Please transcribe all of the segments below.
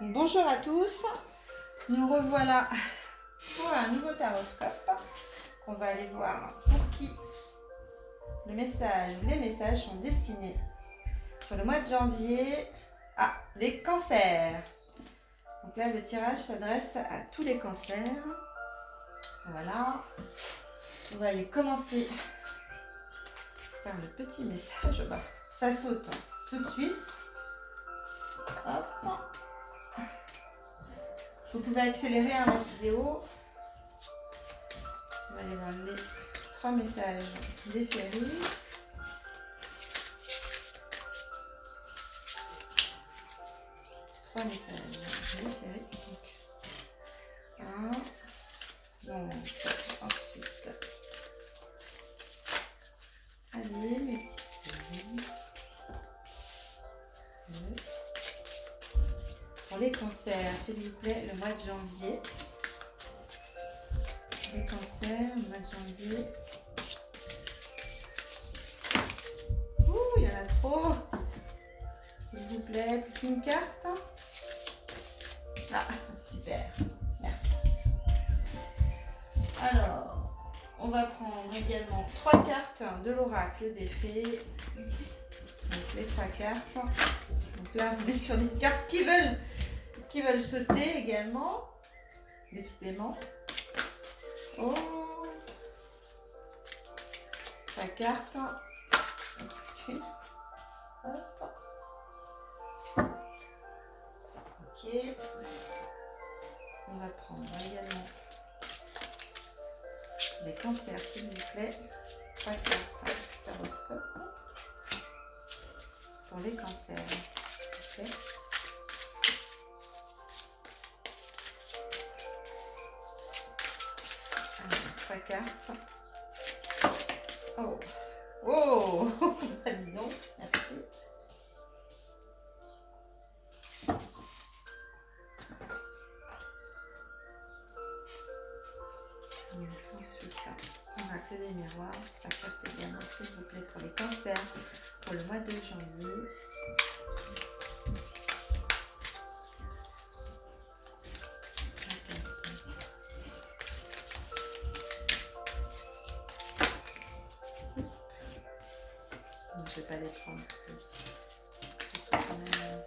Bonjour à tous, nous revoilà pour un nouveau taroscope qu'on va aller voir pour qui le message ou les messages sont destinés sur le mois de janvier à les cancers. Donc là le tirage s'adresse à tous les cancers. Voilà, on va aller commencer par le petit message. Ça saute tout de suite. Hop. Vous pouvez accélérer la vidéo. On va aller voir les 3 messages déférés. Déférés. Un. Donc, ensuite. Allez, mes petits. Pour les cancers, s'il vous plaît, le mois de janvier. Les cancers, le mois de janvier. Ouh, il y en a trop. S'il vous plaît, plus qu'une carte. Ah, super. Merci. Alors, on va prendre également 3 cartes de l'oracle des fées. Donc, les 3 cartes. Donc là, on est sur des cartes qui veulent sauter également. Décidément. Oh, 3 cartes. Hop. Ok. On va prendre également les cancers, s'il vous plaît. 3 cartes taroscope pour les cancers. Ok. Alors, 3 cartes. Oh. Oh. Dis donc, merci. Donc, ensuite, on va que des miroirs. 3 cartes également, s'il vous plaît, pour les cancers pour le mois de janvier. Je ne vais pas les prendre parce que ce soit quand même...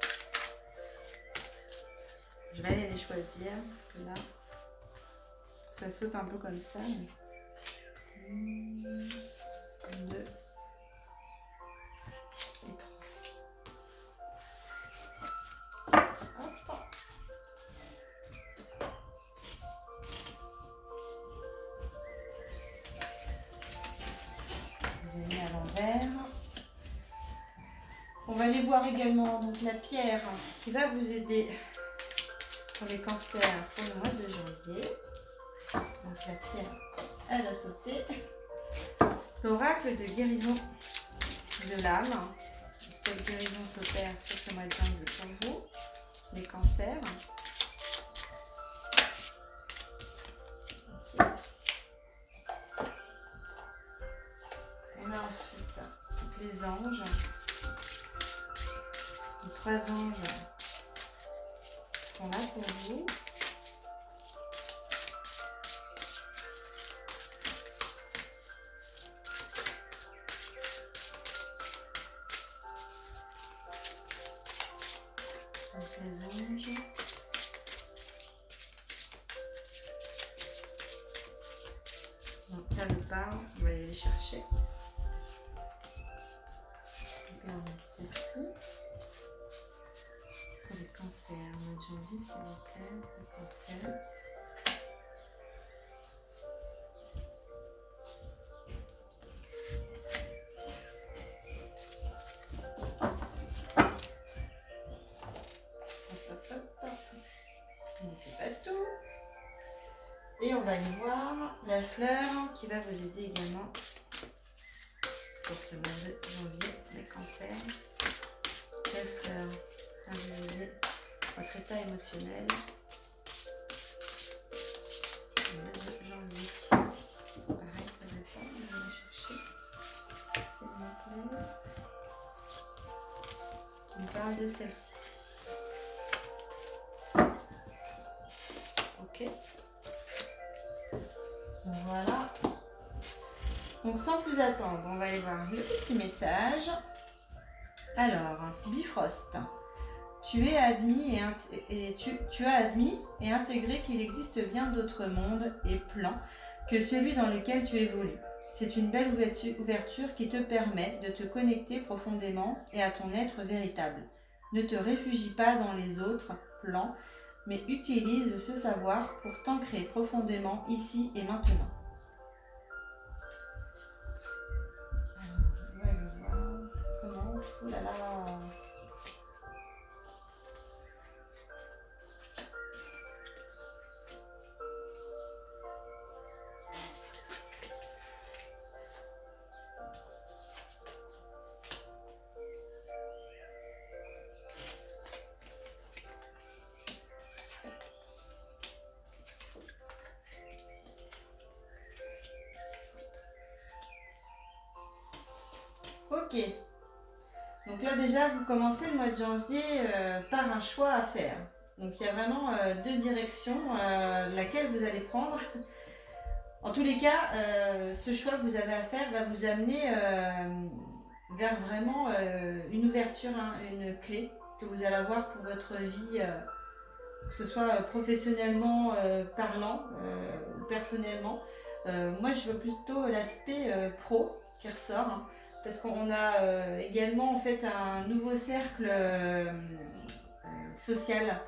Je vais aller les choisir parce que là, ça saute un peu comme ça. Mais... 1, 2 et 3. Hop. Je les ai mis à l'envers. On va aller voir également donc, la pierre qui va vous aider pour les cancers pour le mois de janvier. Donc la pierre, elle a sauté. L'oracle de guérison de l'âme. Quelle guérison s'opère sur ce mois de janvier pour vous, les cancers. Okay. On a ensuite les anges. Les 3 anges sont là pour vous. Donc les anges. Donc là le parle, on va aller les chercher. On va mettre celle-ci. Pour les cancers, mois de janvier, s'il vous plaît, les cancers. On ne fait pas tout. Et on va aller voir la fleur qui va vous aider également pour ce mois de janvier, les cancers. Quelle fleur va vous aider votre état émotionnel le mois de janvier. Pareil, ça dépend, on va aller chercher. S'il vous plaît. On parle de celle-ci. Ok. Voilà. Donc sans plus attendre, on va aller voir le petit message. Alors, Bifrost, tu es admis tu as admis et intégré qu'il existe bien d'autres mondes et plans que celui dans lequel tu évolues. C'est une belle ouverture qui te permet de te connecter profondément et à ton être véritable. Ne te réfugie pas dans les autres plans, mais utilise ce savoir pour t'ancrer profondément ici et maintenant. On va aller voir comment. Oh là là. Ok. Donc là déjà, vous commencez le mois de janvier par un choix à faire. Donc il y a vraiment deux directions, laquelle vous allez prendre. En tous les cas, ce choix que vous avez à faire va vous amener vers vraiment une ouverture, hein, une clé que vous allez avoir pour votre vie, que ce soit professionnellement parlant ou personnellement. Moi, je veux plutôt l'aspect pro qui ressort, hein, parce qu'on a également en fait un nouveau cercle social.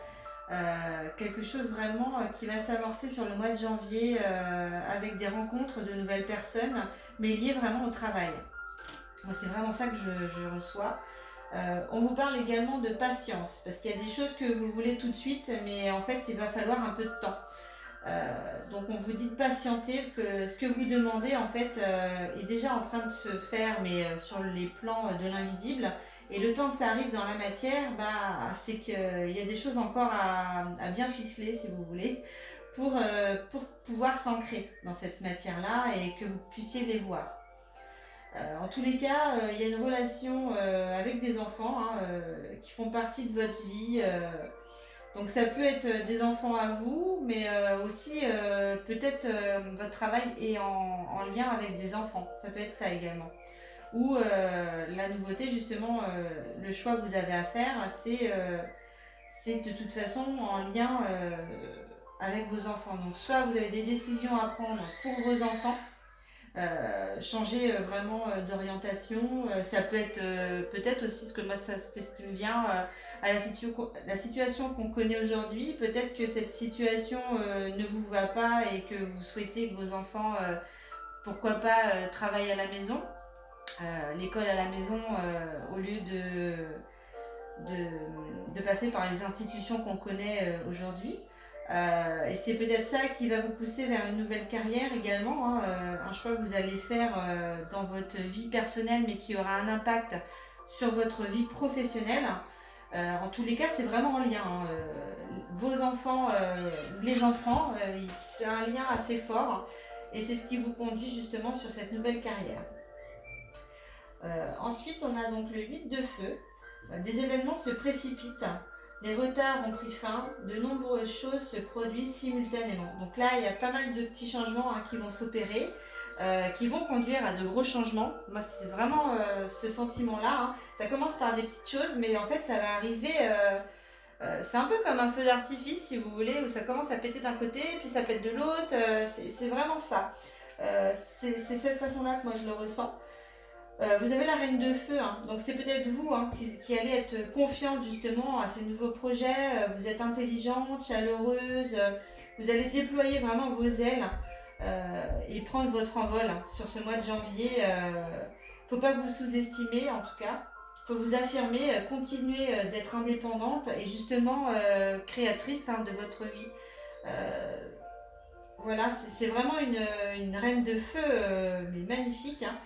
Quelque chose vraiment qui va s'amorcer sur le mois de janvier avec des rencontres de nouvelles personnes, mais liées vraiment au travail. Moi, c'est vraiment ça que je reçois. On vous parle également de patience, parce qu'il y a des choses que vous voulez tout de suite, mais en fait, il va falloir un peu de temps. Donc on vous dit de patienter, parce que ce que vous demandez en fait est déjà en train de se faire, mais sur les plans de l'invisible. Et le temps que ça arrive dans la matière, c'est qu'il y a des choses encore à bien ficeler, si vous voulez, pour pouvoir s'ancrer dans cette matière-là et que vous puissiez les voir. En tous les cas, il y a une relation avec des enfants, hein, qui font partie de votre vie. Donc ça peut être des enfants à vous, mais aussi peut-être votre travail est en lien avec des enfants. Ça peut être ça également. Ou la nouveauté, justement, le choix que vous avez à faire, c'est de toute façon en lien avec vos enfants. Donc soit vous avez des décisions à prendre pour vos enfants, changer vraiment d'orientation. Ça peut être peut-être aussi, ce que moi ça c'est ce qui me vient à la situation qu'on connaît aujourd'hui. Peut-être que cette situation ne vous va pas et que vous souhaitez que vos enfants, pourquoi pas, travaillent à la maison, l'école à la maison, au lieu de passer par les institutions qu'on connaît aujourd'hui. Et c'est peut-être ça qui va vous pousser vers une nouvelle carrière également, hein, un choix que vous allez faire dans votre vie personnelle, mais qui aura un impact sur votre vie professionnelle. En tous les cas, c'est vraiment en lien, hein. Vos enfants, les enfants, c'est un lien assez fort, et c'est ce qui vous conduit justement sur cette nouvelle carrière. Ensuite, on a donc le 8 de feu. Des événements se précipitent. Les retards ont pris fin, de nombreuses choses se produisent simultanément. Donc là, il y a pas mal de petits changements, hein, qui vont s'opérer, qui vont conduire à de gros changements. Moi, c'est vraiment ce sentiment-là, hein. Ça commence par des petites choses, mais en fait, ça va arriver... c'est un peu comme un feu d'artifice, si vous voulez, où ça commence à péter d'un côté, puis ça pète de l'autre. C'est vraiment ça. C'est cette façon-là que moi, je le ressens. Vous avez la reine de feu, hein, donc c'est peut-être vous, hein, qui allez être confiante justement à ces nouveaux projets. Vous êtes intelligente, chaleureuse, vous allez déployer vraiment vos ailes et prendre votre envol, hein, sur ce mois de janvier. Faut pas que vous sous-estimez, en tout cas. Faut vous affirmer, continuer d'être indépendante et justement créatrice, hein, de votre vie. Voilà, c'est vraiment une reine de feu, mais magnifique, hein.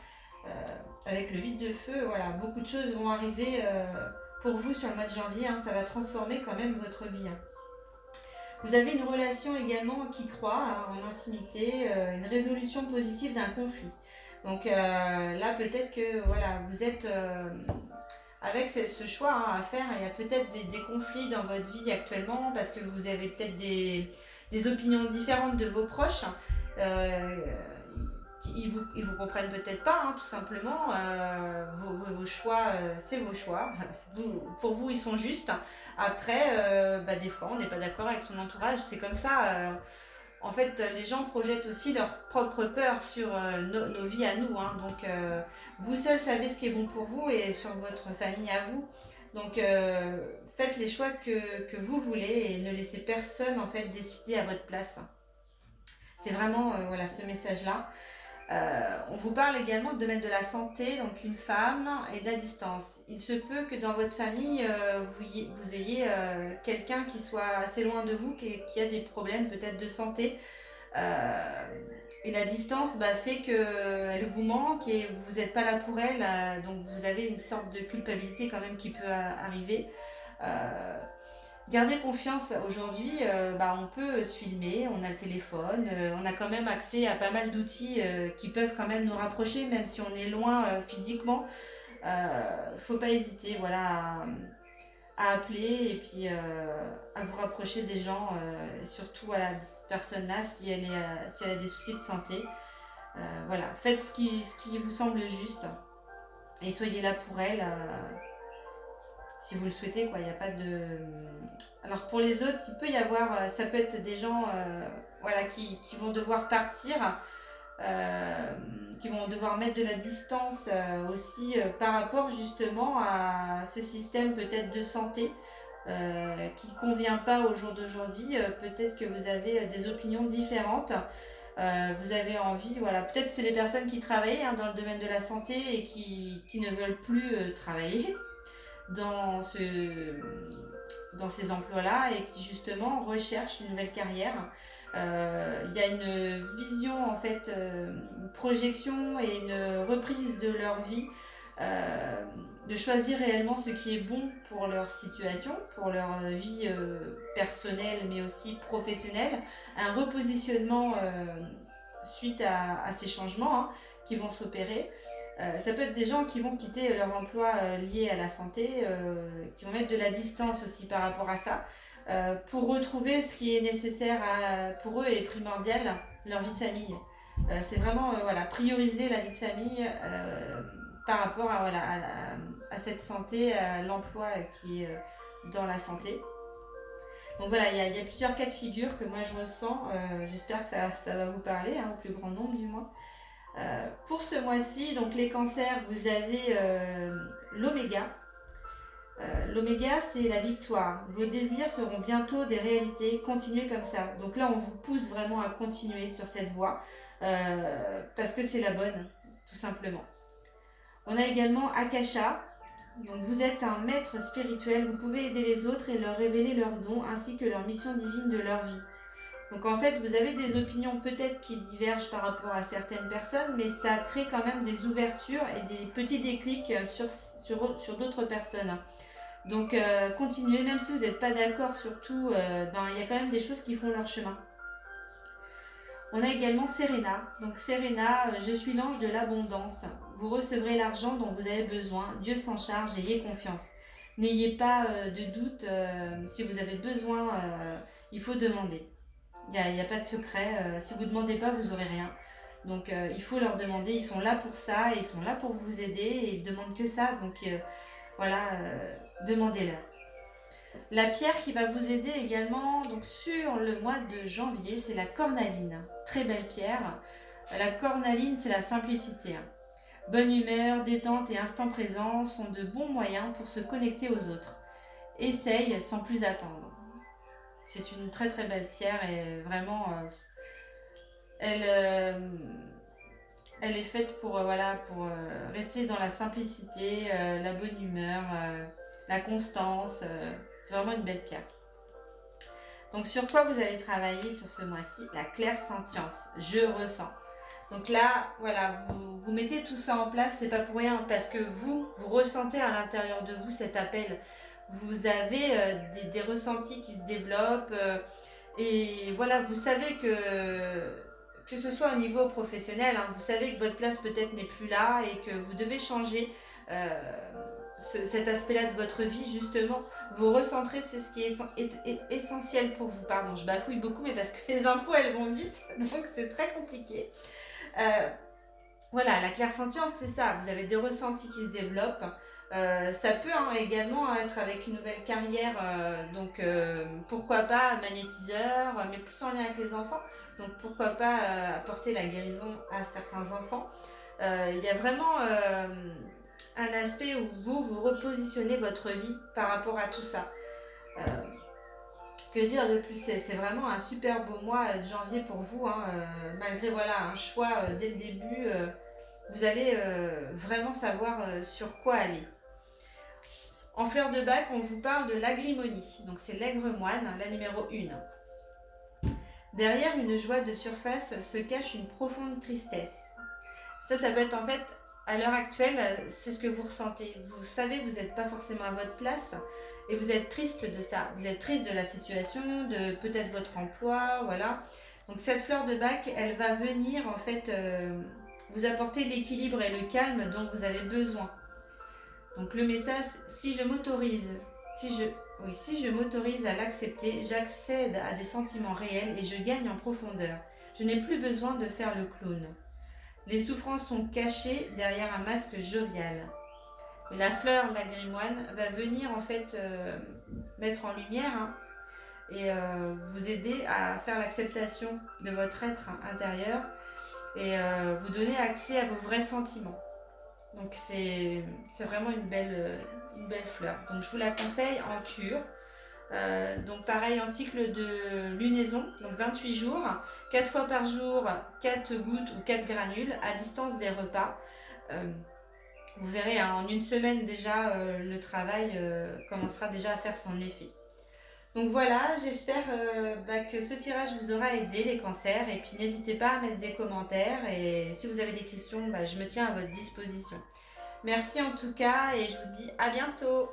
Avec le 8 de feu, voilà, beaucoup de choses vont arriver pour vous sur le mois de janvier, hein, ça va transformer quand même votre vie, hein. Vous avez une relation également qui croît, hein, en intimité, une résolution positive d'un conflit. Donc là, peut-être que voilà, vous êtes avec ce choix, hein, à faire. Il y a peut-être des conflits dans votre vie actuellement parce que vous avez peut-être des des opinions différentes de vos proches. Ils vous comprennent peut-être pas, hein, tout simplement. Vos choix, c'est vos choix. Pour vous, ils sont justes. Après, des fois, on n'est pas d'accord avec son entourage. C'est comme ça. En fait, les gens projettent aussi leur propre peur sur nos vies à nous. Hein. Donc, vous seul savez ce qui est bon pour vous et sur votre famille à vous. Donc, faites les choix que vous voulez et ne laissez personne en fait décider à votre place. C'est vraiment voilà, ce message-là. On vous parle également de domaine de la santé, donc une femme et de la distance. Il se peut que dans votre famille, vous ayez quelqu'un qui soit assez loin de vous, qui a des problèmes peut-être de santé. Et la distance fait qu'elle vous manque et vous n'êtes pas là pour elle. Donc vous avez une sorte de culpabilité quand même qui peut arriver. Gardez confiance, aujourd'hui, on peut se filmer, on a le téléphone, on a quand même accès à pas mal d'outils qui peuvent quand même nous rapprocher, même si on est loin physiquement. Faut pas hésiter voilà, à appeler et puis à vous rapprocher des gens, surtout à cette personne-là si elle a des soucis de santé. Voilà, faites ce qui vous semble juste et soyez là pour elle. Si vous le souhaitez, quoi, il n'y a pas de... Alors pour les autres, il peut y avoir, ça peut être des gens voilà, qui vont devoir partir, qui vont devoir mettre de la distance aussi par rapport justement à ce système peut-être de santé qui ne convient pas au jour d'aujourd'hui. Peut-être que vous avez des opinions différentes. Vous avez envie, voilà, peut-être c'est les personnes qui travaillent dans le domaine de la santé et qui ne veulent plus travailler dans ces emplois-là et qui justement recherchent une nouvelle carrière. Il y a une vision, en fait, une projection et une reprise de leur vie, de choisir réellement ce qui est bon pour leur situation, pour leur vie personnelle mais aussi professionnelle, un repositionnement suite à ces changements qui vont s'opérer. Ça peut être des gens qui vont quitter leur emploi lié à la santé, qui vont mettre de la distance aussi par rapport à ça, pour retrouver ce qui est nécessaire pour eux et primordial, leur vie de famille. C'est vraiment voilà, prioriser la vie de famille par rapport à cette santé, à l'emploi qui est dans la santé. Donc voilà, il y a plusieurs cas de figure que moi je ressens. J'espère que ça va vous parler, au plus grand nombre du moins. Pour ce mois-ci, donc les cancers, vous avez l'oméga. L'oméga, c'est la victoire. Vos désirs seront bientôt des réalités. Continuez comme ça. Donc là, on vous pousse vraiment à continuer sur cette voie parce que c'est la bonne, tout simplement. On a également Akasha. Donc vous êtes un maître spirituel. Vous pouvez aider les autres et leur révéler leurs dons ainsi que leur mission divine de leur vie. Donc en fait, vous avez des opinions peut-être qui divergent par rapport à certaines personnes, mais ça crée quand même des ouvertures et des petits déclics sur d'autres personnes. Donc continuez, même si vous n'êtes pas d'accord sur tout, il y a quand même des choses qui font leur chemin. On a également Serena. Donc Serena, je suis l'ange de l'abondance. Vous recevrez l'argent dont vous avez besoin. Dieu s'en charge, ayez confiance. N'ayez pas de doute, si vous avez besoin, il faut demander. Il n'y a pas de secret, si vous ne demandez pas, vous n'aurez rien. Donc il faut leur demander, ils sont là pour ça, et ils sont là pour vous aider, et ils ne demandent que ça, donc demandez-leur. La pierre qui va vous aider également donc, sur le mois de janvier, c'est la cornaline. Très belle pierre. La cornaline, c'est la simplicité. Bonne humeur, détente et instant présent sont de bons moyens pour se connecter aux autres. Essaye sans plus attendre. C'est une très très belle pierre et vraiment elle est faite pour rester dans la simplicité, la bonne humeur, la constance. C'est vraiment une belle pierre. Donc sur quoi vous allez travailler sur ce mois-ci? La clairsentience, je ressens. Donc là, voilà, vous mettez tout ça en place, c'est pas pour rien, parce que vous ressentez à l'intérieur de vous cet appel. Vous avez des ressentis qui se développent et voilà, vous savez que ce soit au niveau professionnel, vous savez que votre place peut-être n'est plus là et que vous devez changer. cet aspect-là de votre vie, justement, vous recentrer, c'est ce qui est essentiel pour vous. Pardon, je bafouille beaucoup, mais parce que les infos, elles vont vite, donc c'est très compliqué. Voilà, la clairsentience, c'est ça. Vous avez des ressentis qui se développent. Ça peut également être avec une nouvelle carrière, donc pourquoi pas magnétiseur, mais plus en lien avec les enfants. Donc pourquoi pas apporter la guérison à certains enfants. Il y a vraiment un aspect où vous repositionnez votre vie par rapport à tout ça. Que dire de plus, c'est vraiment un super beau mois de janvier pour vous, malgré voilà, un choix dès le début, vous allez vraiment savoir sur quoi aller. En fleur de bac, on vous parle de l'agrimonie, donc c'est l'aigre moine, la numéro 1. Derrière une joie de surface se cache une profonde tristesse. Ça peut être en fait, à l'heure actuelle, c'est ce que vous ressentez. Vous savez, vous n'êtes pas forcément à votre place et vous êtes triste de ça. Vous êtes triste de la situation, de peut-être votre emploi, voilà. Donc cette fleur de bac, elle va venir en fait vous apporter l'équilibre et le calme dont vous avez besoin. Donc le message, si je m'autorise à l'accepter, j'accède à des sentiments réels et je gagne en profondeur. Je n'ai plus besoin de faire le clown. Les souffrances sont cachées derrière un masque jovial. Mais la fleur, l'agrimoine, va venir en fait mettre en lumière et vous aider à faire l'acceptation de votre être intérieur et vous donner accès à vos vrais sentiments. Donc c'est vraiment une belle fleur. Donc je vous la conseille en cure. Donc pareil en cycle de lunaison, donc 28 jours, 4 fois par jour, 4 gouttes ou 4 granules à distance des repas. Vous verrez en une semaine déjà le travail commencera déjà à faire son effet. Donc voilà, j'espère que ce tirage vous aura aidé les cancers et puis n'hésitez pas à mettre des commentaires et si vous avez des questions, je me tiens à votre disposition. Merci en tout cas et je vous dis à bientôt.